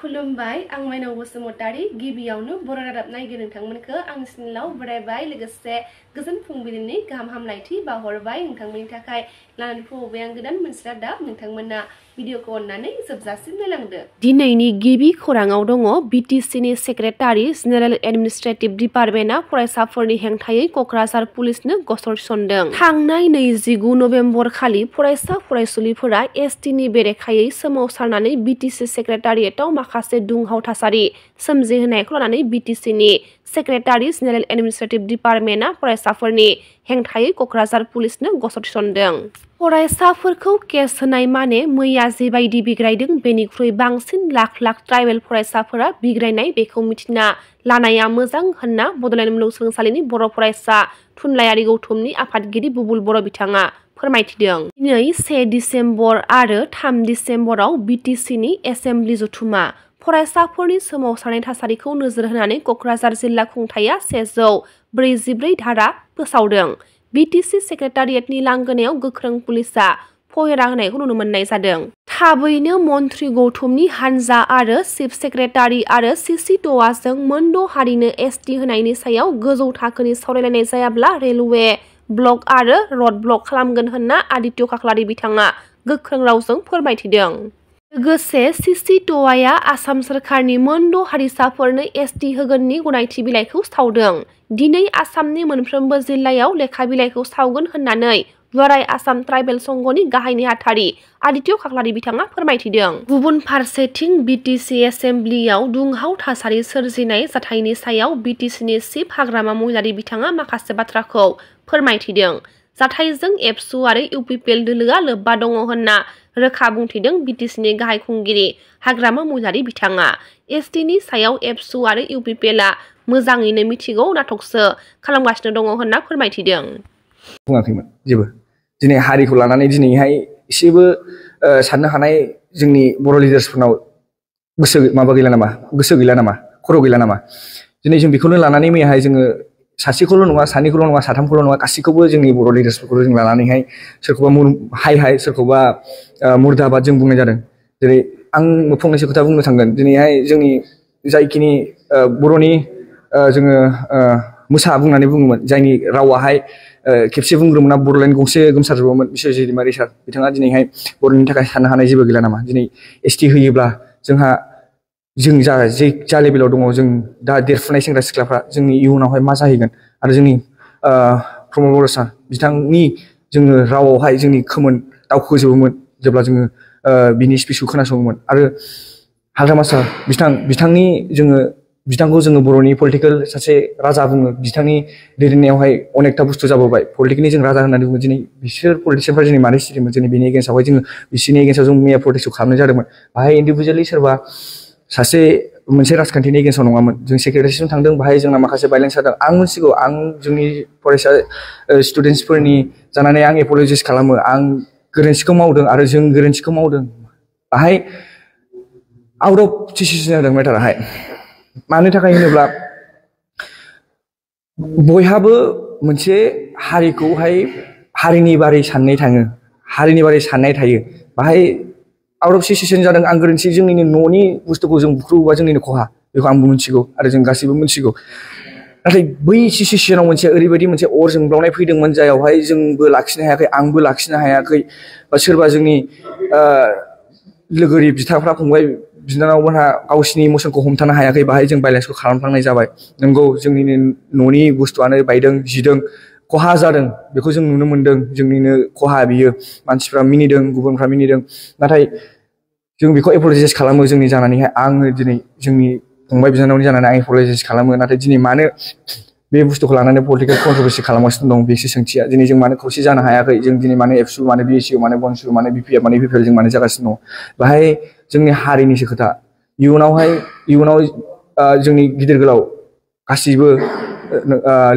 खुलुमबाय आं माइनाव बसुमतारी गिबियावनो बर' रादाब नायगिरि नोंथांमोनखौ आंनि चेनेलाव बरायबाय लोगोसे गोजोन फुंबिलिनि गाहाम हामलायथि बावहरबाय नोंथांमोननि थाखाय लानानै फैबाय आं गोदान मोनसे रादाब नोंथांमोना भिडिअखौ अननानै जोबजासिम नायलांदो। दिनैनि गिबि खौराङाव दङ बिटिसिनि सेक्रेटारि जेनेरेल एडमिनिस्ट्रेटिभ डिपार्टमेन्टआ फरायसाफोरनि हेंथायै क'क्राझार पुलिसनो गसर थिसनदों। थांनाय 29 नबेम्बर खालि फरायसा फरायसुलिफोरा एसटिनि बेरेखायै सोमावसारनानै बिटिसि सेक्रेटारियेटआव माखासे दुंहाव थासारि सोमजिहोनायखौ लानानै बिटिसिनि सेक्रेटारि जेनेरेल एडमिनिस्ट्रेटिभ डिपार्टमेन्टआ फरायसाफोरनि हेंथायै क'क्राझार पुलिसनो गसर थिसनदों। फरायसाफोरखौ केस होनाय माने मैया जेबायदि बिग्रायदों बेनिख्रुइ बांसिन लाख लाख ट्राइबेल फरायसाफोरा बिग्रायनाय बेखौ मिथिना लानाया मोजां होनना बड'लेण्ड मुलुगसोलोंसालिनि बर' फरायसा थुनलाइयारि गौथुमनि आफादगिरि बुबुल बर' बिथाङा फोरमायथिदों। दिनै 1 डिसेम्बर आरो 3 डिसेम्बराव बिटिसिनि एसेम्बलि जथुमा फरायसाफोरनि सोमावसारनाय थासारिखौ नोजोर होनानै क'क्राझार जिल्ला खुंथाया 144 धारा फोसावदों। बिटिसि सेक्रेटारियेटनि लांगोनायाव गोख्रों पुलिसआ पहेरा होनायखौ नुनो मोननाय जादों। थाबैनो मन्त्रि गौथुमनि हानजा आरो चिफ सेक्रेटारि आरो सिसिट'आजों मोनद' हारिनो एसटि होनायनि सायाव गोजौ थाखोनि सावरायलायनाय जायाब्ला रेलवे ब्लक आरो रड ब्लक खालामगोन होनना आदित्य खाख्लारि बिथाङा गोख्रों रावजों फोरमायथिदों। लोगोसे सिसिट'आया आसाम सोरखारनि मोनद' हारिसाफोरनो एसटि होगोननि गनायथि बिलाइखौ सावदों। दिनै आसामनि मोनफ्रोमबो जिल्लायाव लेखा बिलाइखौ सावगोन होननानै दुलाराय आसाम ट्राइबेल संघनि गाहाय नेहाथारि आदित्य खाख्लारि बिथाङा फोरमायथिदों। गुबुन फारसेथिं बिटिसि एसेम्बलियाव दुंहाव थासारि सोरजिनाय जाथायनि सायाव बिटिसिनि चिफ हाग्रामा महिलारि बिथाङा माखासे बाथ्राखौ फोरमायथिदों। जाथायजों एबसु आरो इउपिपिएल दोलोआ लोब्बा दङ होनना रोखा बुंथिदों बिटिसिनि गाहाय खुंगिरि हाग्रामा महिलारि बिथाङा। एसटिनि सायाव एबसु आरो इउपिपिएलआ मोजाङैनो मिथिगौ नाटकसो खालामगासिनो दङ होनना फोरमायथिदों। बुङाखैमोन जेबो दिनै हारिखौ लानानै दिनैहाय एसेबो साननो हानाय जोंनि बर' लिडार्सफोरनाव गोसो गैला नामा खर' गैला नामा दिनै जों बेखौनो लानानै मैयाहाय जोङो सासेखौल' नङा सानैखौल' नङा साथामखौल' नङा गासैखौबो जोंनि बर' लिडार्सफोरखौ जों लानानैहाय सोरखौबा हाय सोरखौबा मुर्दाबाद जों बुंनाय जादों। जेरै आं फंनैसो खोथा बुंनो थांगोन दिनैहाय जोंनि जायखिनि बर'नि जोङो मोसा बुंनानै बुङोमोन जायनि रावाहाय खेबसे बुंग्रोमोना बड'लेण्ड गंसे गोमसारजोबोमोन बिश्वजित दैमारि सार बिथाङा दिनैहाय बर'नि थाखाय साननो हानाय जेबो गैला नामा दिनै एसटि होयोब्ला जोंहा जों जा लेभेलाव दङ जों दा देरफुनाय सेंग्रा सिख्लाफ्रा जोंनि इयुनावहाय मा जाहैगोन आरो जोंनि प्रमद बर' सार बिथांनि जोङो रावावहाय जोंनि खोमोन दावखोजोबोमोन जेब्ला जोङो बिनि स्पिचखौ खोनासङोमोन आरो हाग्रामा सार बिथांखौ जोङो बर'नि पलिटिकेल सासे राजा बुङो बिथांनि दैदेननायावहाय अनेकथा बुस्थु जाबोबाय पलिटिकेलनि जों राजा होननानै बुङो दिनै बिसोर पलिटिसियानफ्रा दिनै मानो सिरिमोन दिनै बेनि एगेन्स्टआवहाय जोङो बिसोरनि एगेन्स्टआव जों मैया प्रटेस्टखौ खालामनाय जादोंमोन बाहाय इन्डिभिजुवेलि सोरबा सासे मोनसे राजखान्थिनि एगेन्स्टआव नङामोन जों सेक्रेटारिसिम थांदों बाहाय जोंना माखासे भाइलेन्स जादों आं मिथिगौ आं जोंनि फरायसा स्टुडेन्टसफोरनि जानानै आं एपल'जिस खालामो आं गोरोन्थिखौ मावदों आरो जों गोरोन्थिखौ मावदों बाहाय आउट अफ डिसिसन जादों मेटाराहाय मानो थाखाय होनोब्ला बयहाबो मोनसे हारिखौहाय हारिनि बारै साननाय थाङो हारिनि बारै साननाय थायो बाहाय आउट अफ डिसिसन जादों आं गोरोन्थि जोंनिनो न'नि बुस्थुखौ जों बुख्रुबोबा जोंनिनो खहा बेखौ आंबो मिथिगौ आरो जों गासैबो मिथिगौ नाथाय बै सिचुवेसनाव मोनसे ओरैबायदि मोनसे अर जोंब्लावनाय फैदोंमोन जायावहाय जोंबो लाखिनो हायाखै आंबो लाखिनो हायाखै बा सोरबा जोंनि लोगोरि बिदाफ्रा फंबाय बिनानावमोनहा गावसिनि इमसनखौ हमथानो हायाखै बाहाय जों भाइलेन्सखौ खालामफ्लांनाय जाबाय नंगौ जोंनिनो न'नि बुस्थुआनो बायदों जिदों खहा जादों बेखौ जों नुनो मोनदों जोंनिनो खहा बियो मानसिफ्रा मिनिदों गुबुनफ्रा मिनिदों नाथाय जों बेखौ एपल'जाइस खालामो जोंनि जानानैहाय आङो दिनै जोंनि फंबाय बिनानावनि जानानै आं एपल'जाइस खालामो नाथाय दिनै मानो बे बुस्थुखौ लानानै पलिटिकेल कन्ट्रभारसि खालामगासिनो दं बेसो सोंथिया दिनै जों मानो खौसे जानो हायाखै जों दिनै मानो एबसु मानो बिएसइउ मानो बनसु मानो बिपिएफ मानो बिपिएल जों मानो जागासिनो दं बाहाय जोंनि हारिनिसो खोथा इयुनाव जोंनि गिदिर गोलाव गासिबो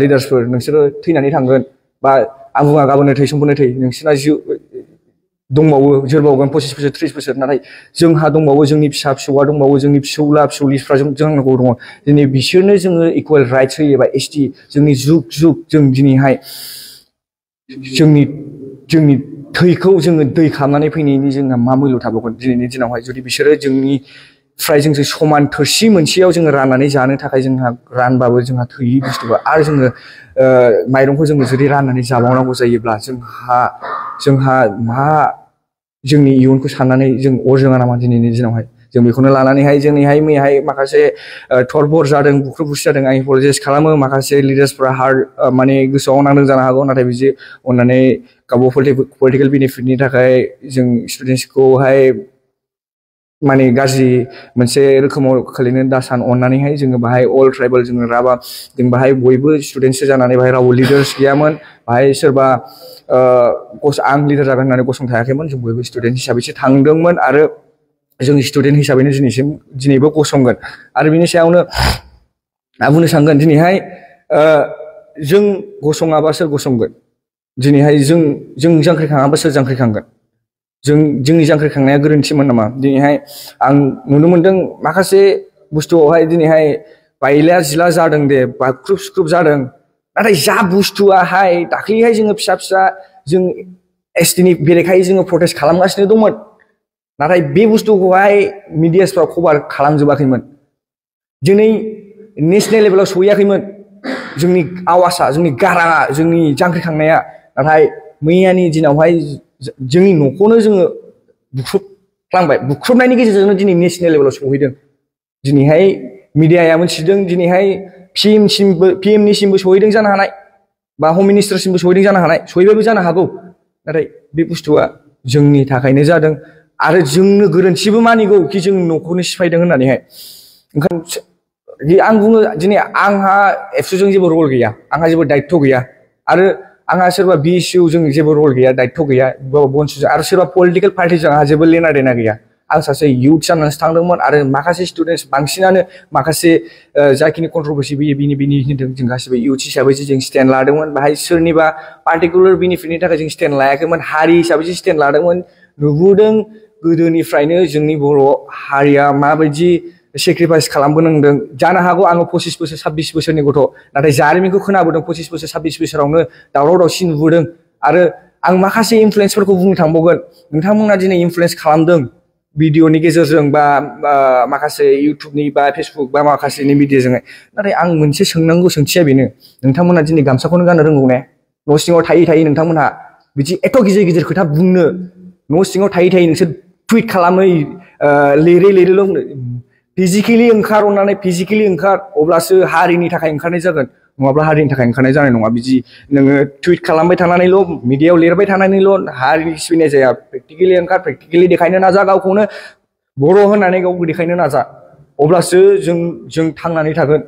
लिडार्सफोर नोंसोरो थैनानै थांगोन बा आं बुङा गाबोननो थै समफोरनो थै नोंसोरना जिउ दंबावो जोरबावगोन 25 बोसोर 30 बोसोर नाथाय जोंहा दंबावो जोंनि फिसा फिसौआ दंबावो जोंनि फिसौला फिसौलिफ्रा जोंनांगौ दङ दिनै बिसोरनो जोङो इकुवेल राइट्स होयोबा एसटि जोंनि जुग जों दिनैहाय जोंनि थैखौ जोङो दै खालामनानै फैनायनि जोंहा मा मुल्य थाबावगोन दिनैनि दिनावहाय जुदि बिसोरो जोंनि फ्राय जों समान थोरसि मोनसेयाव जों राननानै जानो थाखाय जोंहा रानबाबो जोंहा थोयि बुस्थुबा आरो जोङो माइरंखौ जोङो जुदि राननानै जाबावनांगौ जायोब्ला जोंहा मा जोंनि इयुनखौ साननानै जों अर जोङा नामा दिनैनि दिनावहाय जों बेखौनो लानानैहाय जोंनिहाय मैयाहाय माखासे थरबर जादों बुख्रुब बुसि जादों आं एपलजाइज खालामो माखासे लिडार्सफोरा माने गोसोआव नांदों जानो हागौ नाथाय बिदि अननानै गावबा पलिटिकेल बेनिफिटनि थाखाय जों स्टुडेन्टसखौहाय माने गाज्रि मोनसे रोखोमाव खोलैनो दासान अननानैहाय जोङो बाहाय अल ट्राइबेल जोङो राबा जों बाहाय बयबो स्टुडेन्टसो जानानै बाहाय रावबो लिडार्स गैयामोन बाहाय सोरबा आं लिडार जागोन होननानै गसंथायाखैमोन जों बयबो स्टुडेन्ट हिसाबैसो थांदोंमोन आरो जों स्टुडेन्ट हिसाबैनो दिनैबो गसंगोन आरो बिनि सायावनो आं बुंनो सानगोन दिनैहाय जों गसङाबा सोर गसंगोन दिनैहाय जों जांख्रिखाङाबा सोर जांख्रिखांगोन जोंनि जांख्रिखांनाया गोरोन्थिमोन नामा दिनैहाय आं नुनो मोनदों माखासे बुस्थुआवहाय दिनैहाय बायला जिला जादों दे बाख्रुब सुख्रुब जादों नाथाय जा बुस्थुआहाय दाख्लैहाय जोङो फिसा जों एसटिनि बेरेखायै जोङो प्रटेस्ट खालामगासिनो दंमोन नाथाय बे बुस्थुखौहाय मिडियासफ्राव कभार खालामजोबाखैमोन दिनै नेशनेल लेभेलाव सहैयाखैमोन जोंनि आवाजआ जोंनि गाराङा जोंनि जांख्रिखांनाया नाथाय मैयानि दिनावहाय जोंनि न'खौनो जोङो बुख्रुबफ्लांबाय बुख्रुबनायनि गेजेरजोंनो दिनै नेशनेल लेभेलाव सहैदों दिनैहाय मिडियाया मोनथिदों दिनैहाय पिएमनिसिमबो सहैदों जानो हानाय बा हम मिनिस्टारसिमबो सहैदों जानो हानाय सहैबाबो जानो हागौ नाथाय बे बुस्थुआ जोंनि थाखायनो जादों आरो जोंनो गोरोन्थिबो मानिगौ कि जों न'खौनो सिफायदों होननानैहाय ओंखायनो आं बुङो दिनै आंहा एबसुजों जेबो रल गैया आंहा जेबो दायित्व गैया आरो आंहा सोरबा बिएसइउ जों जेबो रल गैया दायित्व गैया बनसुजों आरो सोरबा पलिटिकेल पार्टिजों आंहा जेबो लेना देना गैया आं सासे इयुथ जानानैसो थांदोंमोन आरो माखासे स्टुडेन्टस बांसिनानो माखासे जाखिनि कन्ट्रभारसि बिनि जों गासिबो इयुथ हिसाबैसो जों स्टेन्ड लादोंमोन बाहाय सोरनिबा पार्टिकुलार बेनिफिटनि थाखाय जों स्टेन्ड लायाखैमोन हारि हिसाबैसो स्टेन्ड लादोंमोन नुबोदों गोदोनिफ्रायनो जोंनि बर' हारिया माबायदि सेक्रिफाइस खालामबोनांदों जानो हागौ आङो 25 बोसोर 26 बोसोरनि गथ' नाथाय जारिमिनखौ खोनाबोदों 25 बोसोर 26 बोसोरावनो दावराव दावसि नुबोदों आरो आं माखासे इनफ्लुयेन्सफोरखौ बुंनो थांबावगोन नोंथांमोना दिनै इनफ्लुयेन्स खालामदों भिडिअनि गेजेरजों बा माखासे इउटुबनि बा फेसबुक बा माखासेनि मिडियाजों नाथाय आं मोनसे सोंनांगौ सोंथिया बेनो नोंथांमोना दिनै गामसाखौनो गाननो रोंगौ ने न' सिङाव थायै नोंथांमोनहा बिदि एथ' गिदिर खोथा बुंनो न' सिङाव थायै नोंसोर टुइट खालामो लिरैल' फिजिकेलि ओंखार अब्लासो हारिनि थाखाय ओंखारनाय जागोन नङाब्ला हारिनि थाखाय ओंखारनाय जानाय नङा बिदि नोङो टुइट खालामबाय थानानैल' मिडियायाव लिरबाय थानानैल' हारिनि सिबिनाय जाया प्रेक्टिकेलि देखायनो नाजा गावखौनो बर' होननानै गावखौ देखायनो नाजा अब्लासो जों थांनानै थागोन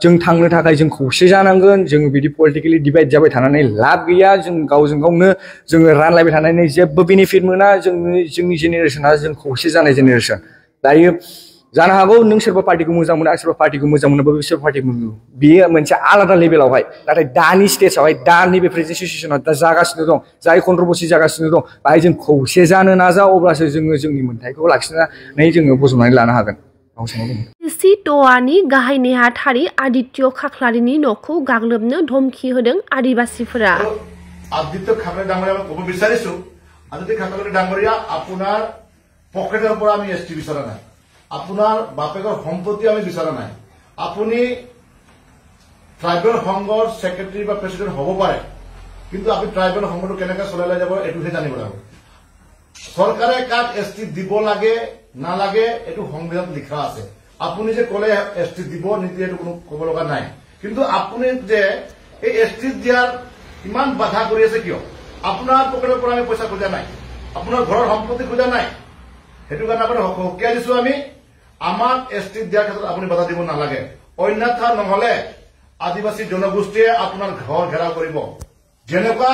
जों थांनो थाखाय जों खौसे जानांगोन जों बिदि पलिटिकेलि डिभाइड जाबाय थानानै लाब गैया जों गावजों गावनो जोङो रानलायबाय थानानै जेबो बेनिफिट मोना जोंनि जेनेरेसना जों खौसे जानाय जेनेरेसन दायो जानो हागौ नों सोरबा पार्टिखौ मोजां मोनो आं सोरबा पार्टिखौ मोजां मोनोबा सोरबा पार्टिखौ बेयो मोनसे आलादा लेभेलावहाय नाथाय दानि स्टेजावहाय दा नैबे प्रेजेन्ट सिचुवेसनाव दा जागासिनो दं जाय कन्ट्रभारसि जागासिनो दं बाहाय जों खौसे जानो नाजा अब्लासो जोङो जोंनि मोन्थायखौ लाखिनानै जोङो बजबनानै लानो हागोन ट'आनि गाहाय नेहाथारि आदित्य खाख्लारिनि न'खौ गाग्लोबनो धमकी होदों आदिबासीफोरा आदित्य खाख्लारि डांगरिया ক'ব বিচাৰিছো আদিত্য খাখ্লাৰি ডাঙৰীয়া আপোনাৰ পকেটৰ পৰা আমি এসটি বিচৰা নাই আপোনাৰ বাপেকৰ সম্পত্তি আমি বিচৰা নাই আপুনি ট্ৰাইবেল সংঘৰ সেক্ৰেটাৰী বা প্ৰেসিডেন্ট হ'ব পাৰে কিন্তু আপুনি ট্ৰাইবেল সংঘটো কেনেকৈ চলাই যাব এটোহে জানিব লাগিব চৰকাৰে কাক এসটি দিব লাগে না লাগে এটো সংবিধানত লিখা আছে আপুনি যে ক'লে এসটি দিব নীতি এটো কোনো ক'ব লগা নাই কিন্তু আপুনি যে এই এসটি দিয়াৰ ইমান বাধা কৰি আছে কিয় আপোনাৰ পকেটৰ পৰা আমি পইচা খোজা নাই আপোনাৰ ঘৰৰ সম্পত্তি খোজা নাই হেতু কাৰণে আপুনি হকিয়া দিছো আমি আমাক এসটি দিয়াৰ ক্ষেত্ৰত আপুনি বাধা দিব নালাগে অন্যথা নহলে আদিবাসী জনগোষ্ঠীয়ে আপোনাৰ ঘৰ ঘেৰাও কৰিব যেনেকুৱা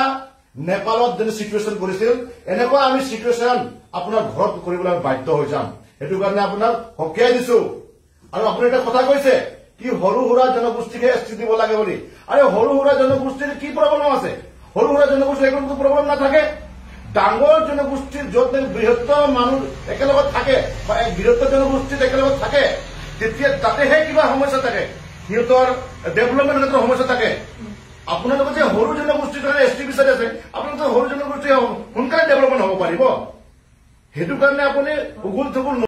নেপালত যে সিচুৱেচন কৰিছিল এনেকুৱা আমি সিচুৱেচন আপোনাৰ ঘৰত কৰিবলৈ বাধ্য হৈ যাম হেতু কাৰণে আপোনাৰ হকিয়া দিছো আৰু আপুনি এটা কথা কৈছে কি হৰু হুৰা জনগোষ্ঠীকে এসটি দিব লাগে বুলি আৰে হৰু হুৰা জনগোষ্ঠীৰ কি প্ৰব্লেম আছে হৰু হুৰা জনগোষ্ঠীৰ একো প্ৰব্লেম নাথাকে ডাঙৰ জনগোষ্ঠীৰ য'ত বৃহত্তৰ মানুহ একেলগত থাকে বা এক বৃহত্তৰ জনগোষ্ঠীত একেলগত থাকে তেতিয়া তাতেহে কিবা সমস্যা থাকে সিহঁতৰ ডেভেলপমেণ্টৰ ক্ষেত্ৰত সমস্যা থাকে আপোনালোকে যে সৰু জনগোষ্ঠীৰ কাৰণে এসটি বিচাৰি আছে আপোনালোকে সৰু জনগোষ্ঠী সোনকালে ডেভেলপমেণ্ট হ'ব পাৰিব সেইটো কাৰণে আপুনি উগুল থুগুল